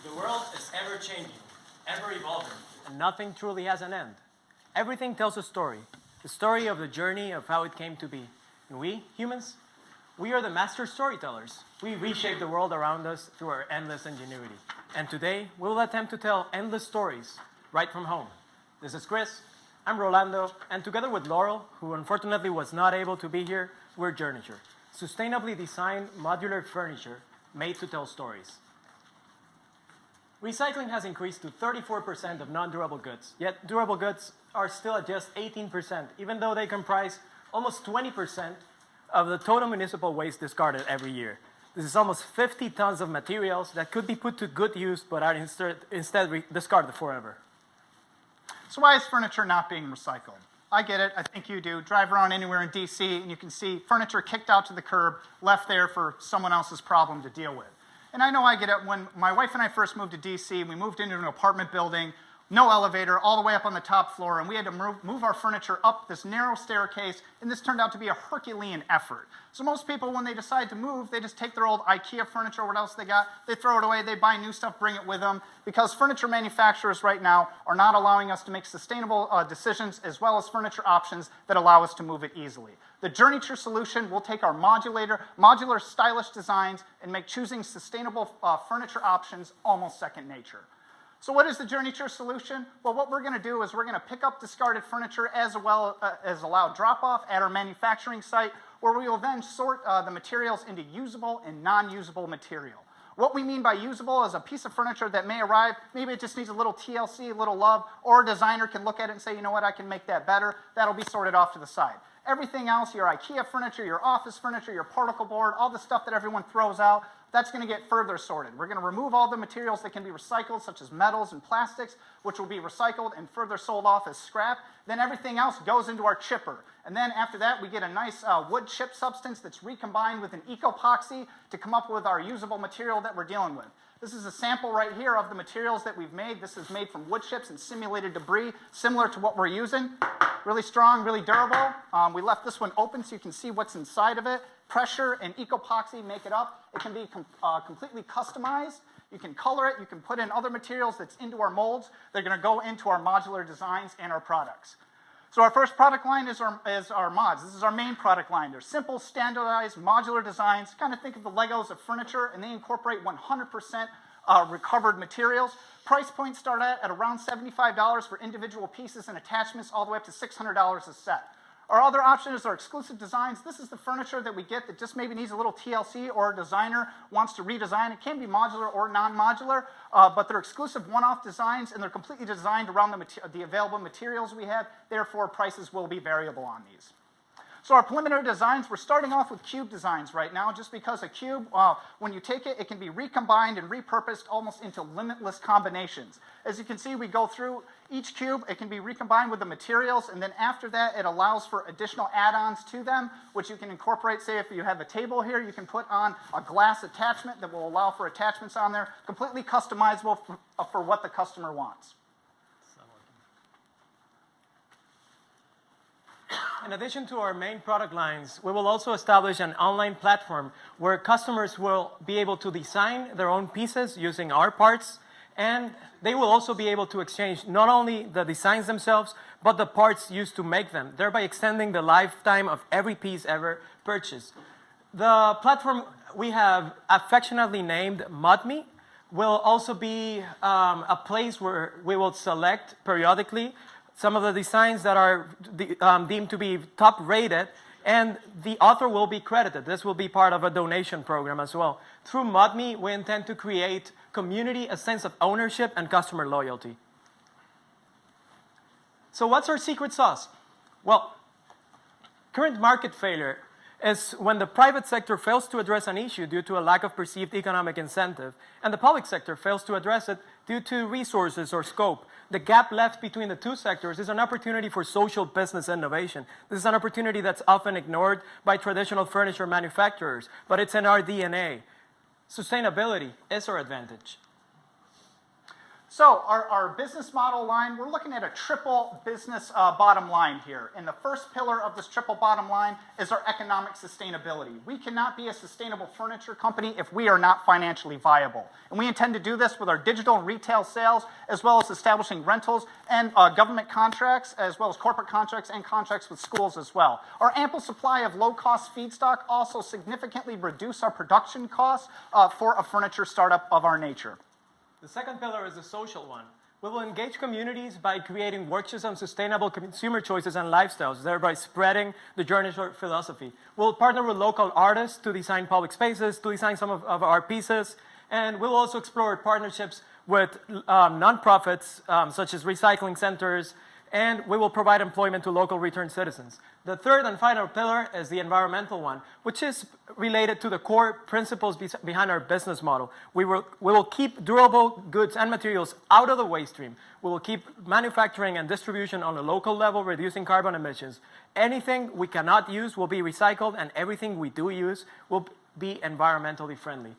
The world is ever changing, ever evolving, and nothing truly has an end. Everything tells a story, the story of the journey of how it came to be. And we, humans, we are the master storytellers. We reshape the world around us through our endless ingenuity. And today, we will attempt to tell endless stories right from home. This is Chris, I'm Rolando, and together with Laurel, who unfortunately was not able to be here, we're Journeyture, sustainably designed modular furniture made to tell stories. Recycling has increased to 34% of non-durable goods, yet durable goods are still at just 18%, even though they comprise almost 20% of the total municipal waste discarded every year. This is almost 50 tons of materials that could be put to good use but are instead discarded forever. So why is furniture not being recycled? I get it, I think you do. Drive around anywhere in DC and you can see furniture kicked out to the curb, left there for someone else's problem to deal with. And I know I get it. When my wife and I first moved to DC, we moved into an apartment building, no elevator, all the way up on the top floor, and we had to move our furniture up this narrow staircase, and this turned out to be a Herculean effort. So most people, when they decide to move, they just take their old IKEA furniture or what else they got, they throw it away, they buy new stuff, bring it with them, because furniture manufacturers right now are not allowing us to make sustainable decisions as well as furniture options that allow us to move it easily. The Journeyture solution will take our modular stylish designs and make choosing sustainable furniture options almost second nature. So what is the Journeyture solution? Well, what we're going to do is we're going to pick up discarded furniture as well as allow drop-off at our manufacturing site, where we will then sort the materials into usable and non-usable material. What we mean by usable is a piece of furniture that may arrive, maybe it just needs a little TLC, a little love, or a designer can look at it and say, you know what, I can make that better. That'll be sorted off to the side. Everything else, your IKEA furniture, your office furniture, your particle board, all the stuff that everyone throws out, that's going to get further sorted. We're going to remove all the materials that can be recycled, such as metals and plastics, which will be recycled and further sold off as scrap. Then everything else goes into our chipper. And then after that, we get a nice wood chip substance that's recombined with an ecopoxy to come up with our usable material that we're dealing with. This is a sample right here of the materials that we've made. This is made from wood chips and simulated debris, similar to what we're using. Really strong, really durable. We left this one open so you can see what's inside of it. Pressure and ecopoxy make it up. It can be completely customized. You can color it. You can put in other materials that's into our molds. They're going to go into our modular designs and our products. So our first product line is our mods. This is our main product line. They're simple, standardized, modular designs. Kind of think of the Legos of furniture, and they incorporate 100% recovered materials. Price points start at around $75 for individual pieces and attachments, all the way up to $600 a set. Our other option is our exclusive designs. This is the furniture that we get that just maybe needs a little TLC, or a designer wants to redesign. It can be modular or non-modular, but they're exclusive one-off designs, and they're completely designed around the available materials we have. Therefore, prices will be variable on these. So our preliminary designs, we're starting off with cube designs right now, just because a cube, when you take it, it can be recombined and repurposed almost into limitless combinations. As you can see, we go through each cube, it can be recombined with the materials, and then after that, it allows for additional add-ons to them, which you can incorporate. Say if you have a table here, you can put on a glass attachment that will allow for attachments on there, completely customizable for what the customer wants. In addition to our main product lines, we will also establish an online platform where customers will be able to design their own pieces using our parts, and they will also be able to exchange not only the designs themselves, but the parts used to make them, thereby extending the lifetime of every piece ever purchased. The platform we have affectionately named ModMe will also be a place where we will select periodically some of the designs that are deemed to be top rated, and the author will be credited. This will be part of a donation program as well. Through ModMe, we intend to create community, a sense of ownership, and customer loyalty. So what's our secret sauce? Well, current market failure is when the private sector fails to address an issue due to a lack of perceived economic incentive, and the public sector fails to address it due to resources or scope. The gap left between the two sectors is an opportunity for social business innovation. This is an opportunity that's often ignored by traditional furniture manufacturers, but it's in our DNA. Sustainability is our advantage. So our business model line, we're looking at a triple business bottom line here. And the first pillar of this triple bottom line is our economic sustainability. We cannot be a sustainable furniture company if we are not financially viable. And we intend to do this with our digital and retail sales, as well as establishing rentals and government contracts, as well as corporate contracts and contracts with schools as well. Our ample supply of low-cost feedstock also significantly reduce our production costs for a furniture startup of our nature. The second pillar is the social one. We will engage communities by creating workshops on sustainable consumer choices and lifestyles, thereby spreading the Journeyture philosophy. We'll partner with local artists to design public spaces, to design some of our pieces, and we'll also explore partnerships with nonprofits such as recycling centers, and we will provide employment to local return citizens. The third and final pillar is the environmental one, which is related to the core principles behind our business model. We will keep durable goods and materials out of the waste stream. We will keep manufacturing and distribution on a local level, reducing carbon emissions. Anything we cannot use will be recycled, and everything we do use will be environmentally friendly.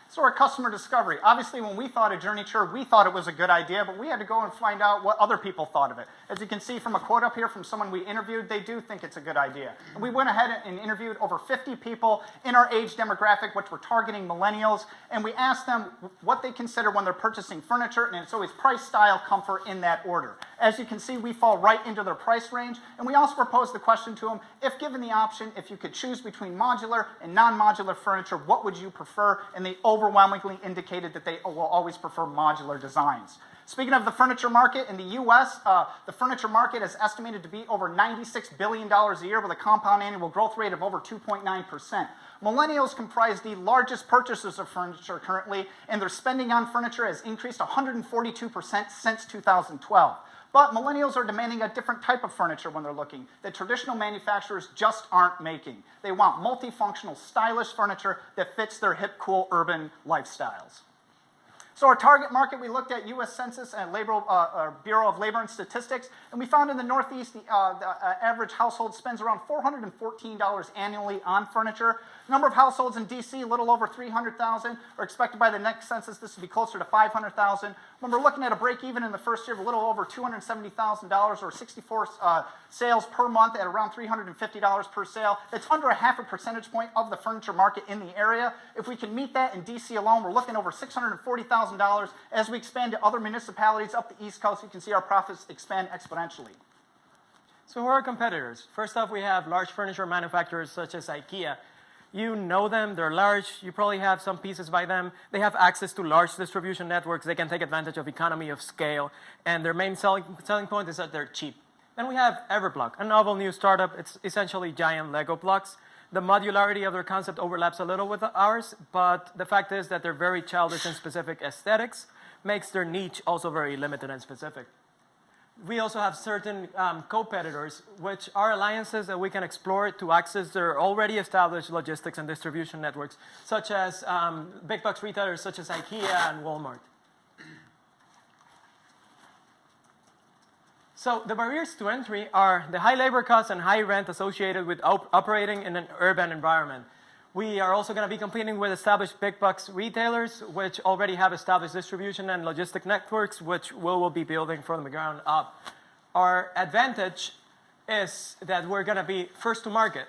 So our customer discovery. Obviously, when we thought of Journeyture, we thought it was a good idea, but we had to go and find out what other people thought of it. As you can see from a quote up here from someone we interviewed, they do think it's a good idea. And we went ahead and interviewed over 50 people in our age demographic, which we're targeting millennials, and we asked them what they consider when they're purchasing furniture, and it's always price, style, comfort in that order. As you can see, we fall right into their price range, and we also proposed the question to them, if given the option, if you could choose between modular and non-modular furniture, what would you prefer? And they overwhelmingly indicated that they will always prefer modular designs. Speaking of the furniture market, in the U.S., the furniture market is estimated to be over $96 billion a year with a compound annual growth rate of over 2.9%. Millennials comprise the largest purchasers of furniture currently, and their spending on furniture has increased 142% since 2012. But millennials are demanding a different type of furniture when they're looking that traditional manufacturers just aren't making. They want multifunctional, stylish furniture that fits their hip, cool, urban lifestyles. So our target market, we looked at U.S. Census and Bureau of Labor and Statistics, and we found in the Northeast, the average household spends around $414 annually on furniture. The number of households in D.C., a little over 300,000, are expected by the next census, this will be closer to 500,000. When we're looking at a break even in the first year of a little over $270,000 or 64 sales per month at around $350 per sale, it's under a half a percentage point of the furniture market in the area. If we can meet that in D.C. alone, we're looking over $640,000. As we expand to other municipalities up the East Coast, you can see our profits expand exponentially. So who are our competitors? First off, we have large furniture manufacturers such as IKEA. You know them, they're large, you probably have some pieces by them. They have access to large distribution networks, they can take advantage of economy of scale, and their main selling point is that they're cheap. Then we have Everblock, a novel new startup. It's essentially giant Lego blocks. The modularity of their concept overlaps a little with ours, but the fact is that they're very childish and specific aesthetics, makes their niche also very limited and specific. We also have certain competitors, which are alliances that we can explore to access their already established logistics and distribution networks, such as big box retailers such as IKEA and Walmart. So the barriers to entry are the high labor costs and high rent associated with operating in an urban environment. We are also going to be competing with established big box retailers, which already have established distribution and logistic networks, which we will be building from the ground up. Our advantage is that we're going to be first to market.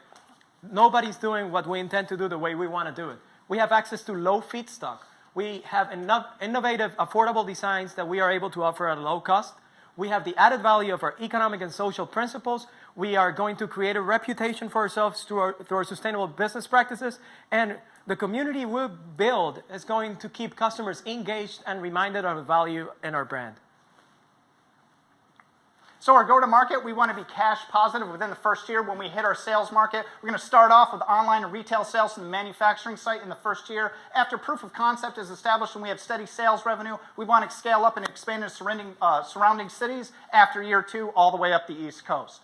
Nobody's doing what we intend to do the way we want to do it. We have access to low feedstock. We have enough innovative, affordable designs that we are able to offer at a low cost. We have the added value of our economic and social principles. We are going to create a reputation for ourselves through our sustainable business practices. And the community we build is going to keep customers engaged and reminded of the value in our brand. So our go-to-market, we want to be cash positive within the first year. When we hit our sales market, we're going to start off with online and retail sales from the manufacturing site in the first year. After proof of concept is established and we have steady sales revenue, we want to scale up and expand into surrounding cities after year 2 all the way up the East Coast.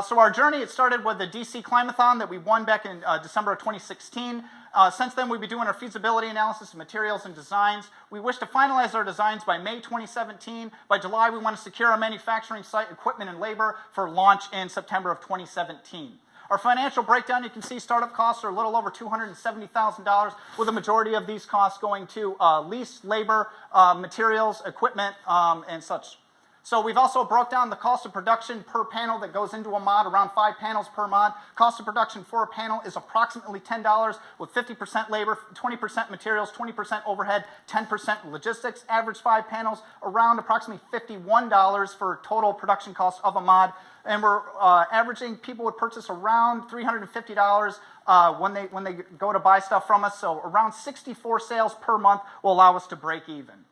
So our journey, it started with the DC Climathon that we won back in December of 2016. Since then, we'll be doing our feasibility analysis of materials and designs. We wish to finalize our designs by May 2017. By July, we want to secure our manufacturing site, equipment, and labor for launch in September of 2017. Our financial breakdown, you can see startup costs are a little over $270,000, with the majority of these costs going to lease, labor, materials, equipment, and such. So we've also broke down the cost of production per panel that goes into a mod, around 5 panels per mod. Cost of production for a panel is approximately $10, with 50% labor, 20% materials, 20% overhead, 10% logistics. Average 5 panels, around approximately $51 for total production cost of a mod. And we're averaging, people would purchase around $350 when they go to buy stuff from us. So around 64 sales per month will allow us to break even.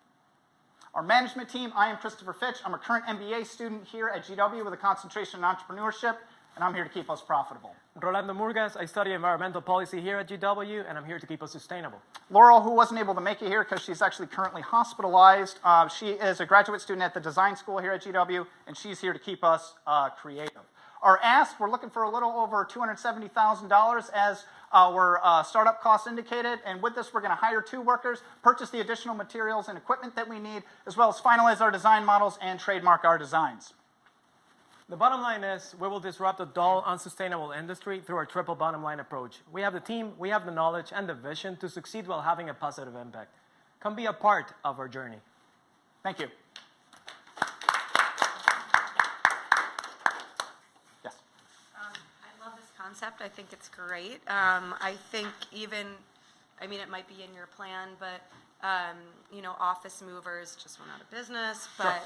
Our management team, I am Christopher Fitch. I'm a current MBA student here at GW with a concentration in entrepreneurship, and I'm here to keep us profitable. Rolando Murgas, I study environmental policy here at GW, and I'm here to keep us sustainable. Laurel, who wasn't able to make it here because she's actually currently hospitalized, she is a graduate student at the design school here at GW, and she's here to keep us creative. Our ask, we're looking for a little over $270,000 as our startup costs indicated, and with this we're going to hire 2 workers, purchase the additional materials and equipment that we need, as well as finalize our design models and trademark our designs. The bottom line is we will disrupt a dull, unsustainable industry through our triple bottom line approach. We have the team, we have the knowledge and the vision to succeed while having a positive impact. Come be a part of our journey. Thank you. Concept. I think it's great. I think it might be in your plan, but office movers just went out of business, but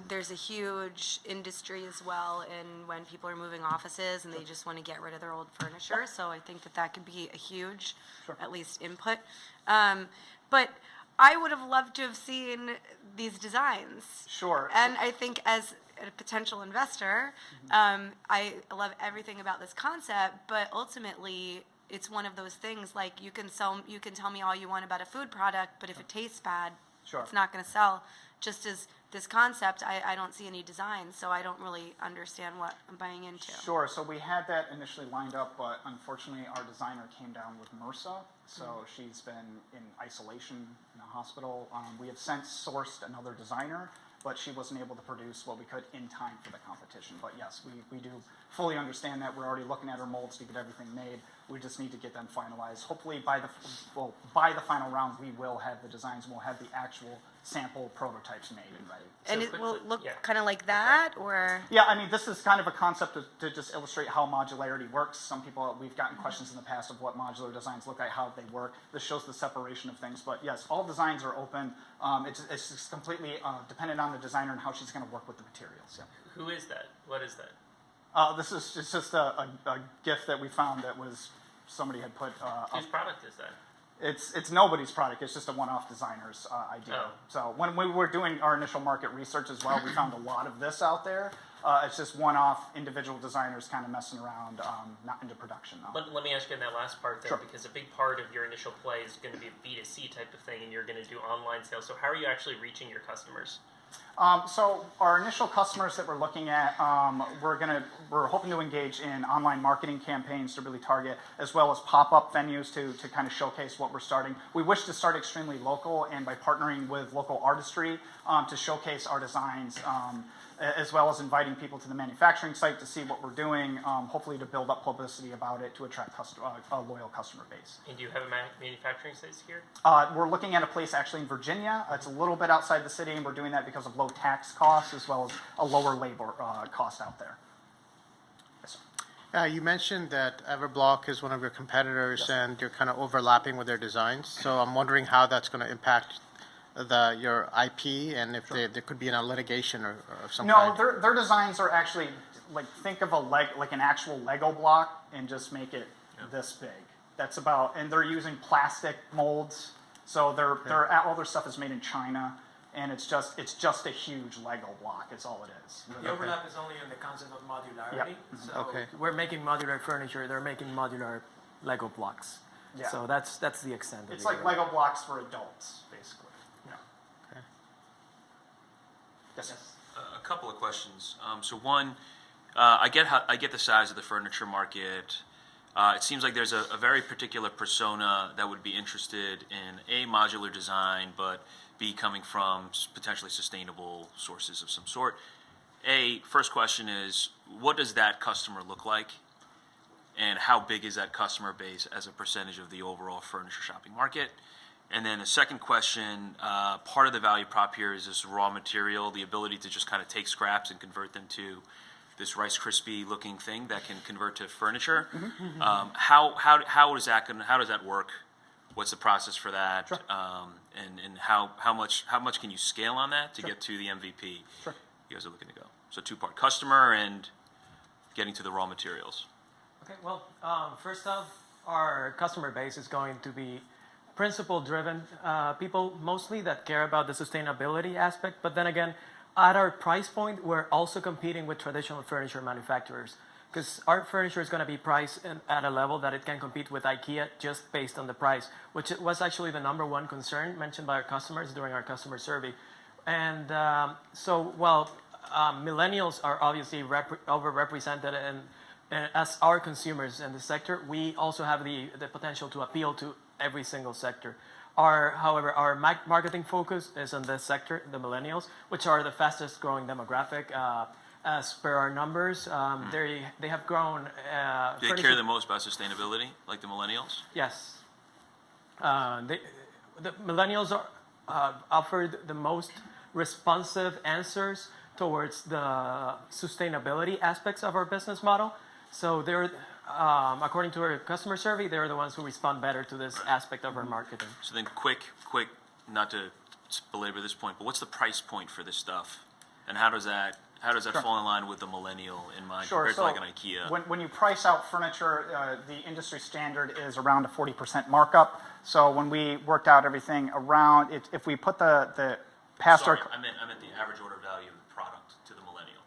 there's a huge industry as well in when people are moving offices and they just want to get rid of their old furniture. So I think that could be a huge, at least, input. But I would have loved to have seen these designs. Sure. And I think as a potential investor, I love everything about this concept, but ultimately it's one of those things like you can tell me all you want about a food product, but if it tastes bad, it's not going to sell. Just as this concept, I don't see any designs, so I don't really understand what I'm buying into. Sure, so we had that initially lined up, but unfortunately our designer came down with MRSA, so she's been in isolation in a hospital. We have since sourced another designer, but she wasn't able to produce what we could in time for the competition. But yes, we do fully understand that. We're already looking at our molds to get everything made. We just need to get them finalized. Hopefully by the final round, we will have the designs and we'll have the actual sample prototypes made and ready. And it will look kind of like that, or? Yeah, I mean, this is kind of a concept to just illustrate how modularity works. Some people, we've gotten questions in the past of what modular designs look like, how they work. This shows the separation of things. But yes, all designs are open. It's just completely dependent on the designer and how she's going to work with the materials. Yeah. Who is that? What is that? This is just a gift that we found that was somebody had put. Whose product is that? It's nobody's product. It's just a one-off designer's idea. Oh. So when we were doing our initial market research as well, we found a lot of this out there. It's just one-off individual designers kind of messing around, not into production though. Let me ask you in that last part there, because a big part of your initial play is going to be a B2C type of thing, and you're going to do online sales. So how are you actually reaching your customers? So our initial customers that we're looking at, we're hoping to engage in online marketing campaigns to really target, as well as pop-up venues to kind of showcase what we're starting. We wish to start extremely local, and by partnering with local artistry to showcase our designs, as well as inviting people to the manufacturing site to see what we're doing, hopefully to build up publicity about it to attract a loyal customer base. And do you have a manufacturing site here? We're looking at a place actually in Virginia. It's a little bit outside the city, and we're doing that because of low tax costs as well as a lower labor cost out there. Yes, sir. You mentioned that Everblock is one of your competitors, and you're kind of overlapping with their designs. So I'm wondering how that's going to impact your IP, and if there could be a litigation or some kind. No, their designs are actually like, think of like an actual Lego block and just make it this big. That's about, and they're using plastic molds, so all their stuff is made in China, and it's just a huge Lego block. It's all it is. The overlap is only in the concept of modularity. So we're making modular furniture. They're making modular Lego blocks. Yeah. So that's the extent of it. It's like Lego blocks for adults, basically. Yes. A couple of questions. So one, I get the size of the furniture market. It seems like there's a very particular persona that would be interested in A, modular design, but B, coming from potentially sustainable sources of some sort. First question is, what does that customer look like? and how big is that customer base as a percentage of the overall furniture shopping market? And then the second question, part of the value prop here is this raw material, the ability to just kind of take scraps and convert them to this Rice Krispie looking thing that can convert to furniture. How does that work? What's the process for that? Sure. And how much can you scale on that to get to the MVP Sure. you guys are looking to go? So two-part, customer and getting to the raw materials. Okay, well, first off, our customer base is going to be principle-driven people mostly that care about the sustainability aspect. But then again, at our price point, we're also competing with traditional furniture manufacturers because our furniture is going to be priced at a level that it can compete with IKEA just based on the price, which was actually the number one concern mentioned by our customers during our customer survey. And so, while millennials are obviously overrepresented and as our consumers in the sector, we also have the potential to appeal to every single sector. However, our marketing focus is on this sector, the millennials, which are the fastest growing demographic. As per our numbers, they have grown. Do they care the most about sustainability, like the millennials? Yes. The millennials offered the most responsive answers towards the sustainability aspects of our business model. So they're, according to our customer survey, they're the ones who respond better to this aspect of our marketing. So then quick, not to belabor this point, but what's the price point for this stuff? And how does that Sure. fall in line with the millennial in mind Sure. compared So to like an IKEA? when you price out furniture, the industry standard is around a 40% markup. So when we worked out everything around it, if we put the past Sorry, our I meant the average order value of the product to the millennial.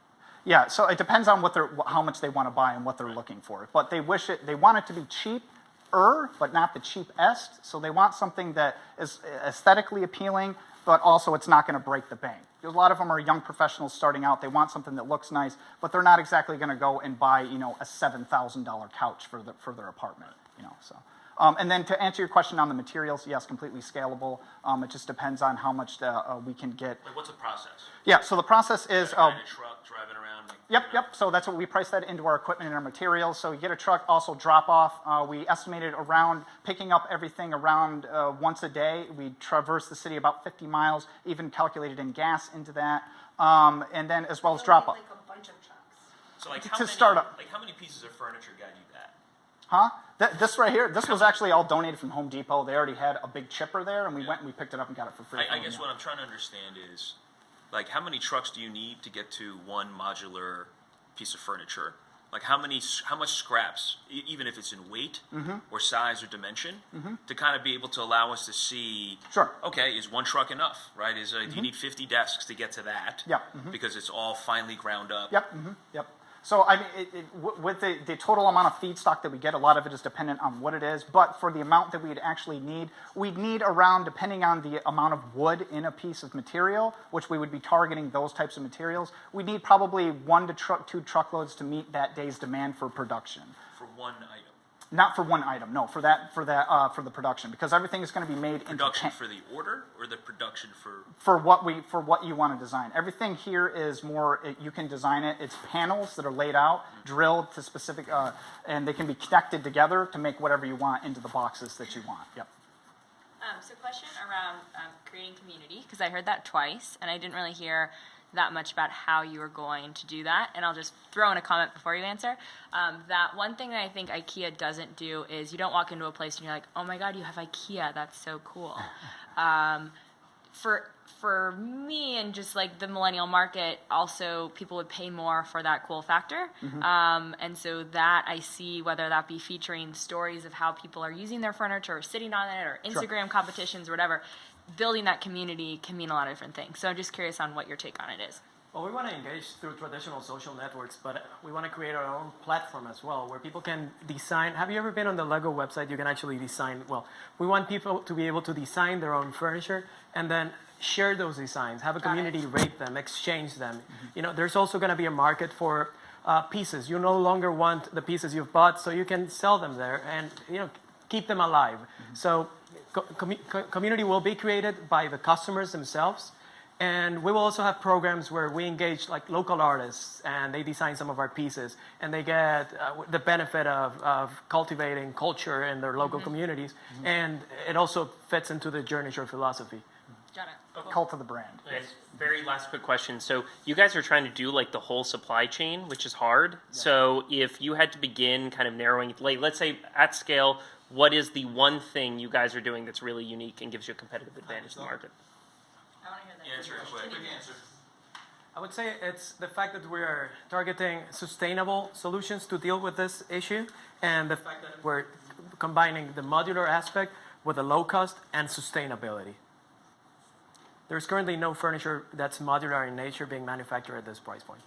yeah, so it depends on how much they want to buy and what they're looking for. But they want it to be cheaper, but not the cheapest. So they want something that is aesthetically appealing, but also it's not going to break the bank. A lot of them are young professionals starting out. They want something that looks nice, but they're not exactly going to go and buy, a $7,000 couch for their apartment, So, and then to answer your question on the materials, yes, completely scalable. It just depends on how much we can get. Like, what's the process? Yeah. So the process is. Behind a truck driving around. Like, Yep. So that's what we price that into our equipment and our materials. So you get a truck, also drop off. We estimated around picking up everything around once a day. We traverse the city about 50 miles, even calculated in gas into that, and then as well as drop off. Like a bunch of trucks. So like how many pieces of furniture got you that? Huh? This right here, this was actually all donated from Home Depot. They already had a big chipper there, and we went and we picked it up and got it for free. I guess what I'm trying to understand is, like, how many trucks do you need to get to one modular piece of furniture? Like, how much scraps, even if it's in weight or size or dimension, to kind of be able to allow us to see, Sure. okay, is one truck enough, right? Do you need 50 desks to get to that? Yeah. Because it's all finely ground up. Yep. So, I mean, with the total amount of feedstock that we get, a lot of it is dependent on what it is. But for the amount that we'd actually need, we'd need around, depending on the amount of wood in a piece of material, which we would be targeting those types of materials, we'd need probably 1 to 2 truckloads to meet that day's demand for production. For one item. Not for one item, no, for the production, because everything is going to be made Production into for the order, or the production for for what you want to design. Everything here is more, you can design it. It's panels that are laid out, drilled to specific, and they can be connected together to make whatever you want into the boxes that you want. Yep. So question around creating community, because I heard that twice, and I didn't really hear that much about how you were going to do that. And I'll just throw in a comment before you answer. That one thing that I think IKEA doesn't do is you don't walk into a place and you're like, oh my God, you have IKEA. That's so cool. For me and just like the millennial market, also people would pay more for that cool factor. And so that I see, whether that be featuring stories of how people are using their furniture or sitting on it or Instagram competitions or whatever, building that community can mean a lot of different things. So I'm just curious on what your take on it is. Well, we want to engage through traditional social networks, but we want to create our own platform as well, where people can design. Have you ever been on the Lego website? You can actually design. Well, we want people to be able to design their own furniture and then share those designs, have a community rate them, exchange them. There's also going to be a market for pieces. You no longer want the pieces you've bought, so you can sell them there and keep them alive. So community will be created by the customers themselves, And we will also have programs where we engage like local artists and they design some of our pieces and they get the benefit of cultivating culture in their local communities. And it also fits into the Journeyture philosophy. Got it. Cult of the brand. And very last quick question. So you guys are trying to do like the whole supply chain, which is hard. So if you had to begin kind of narrowing, like let's say at scale, what is the one thing you guys are doing that's really unique and gives you a competitive advantage in the market? I want to hear that. Answer it quick. I would say it's the fact that we are targeting sustainable solutions to deal with this issue and the fact that we're combining the modular aspect with the low cost and sustainability. There's currently no furniture that's modular in nature being manufactured at this price point.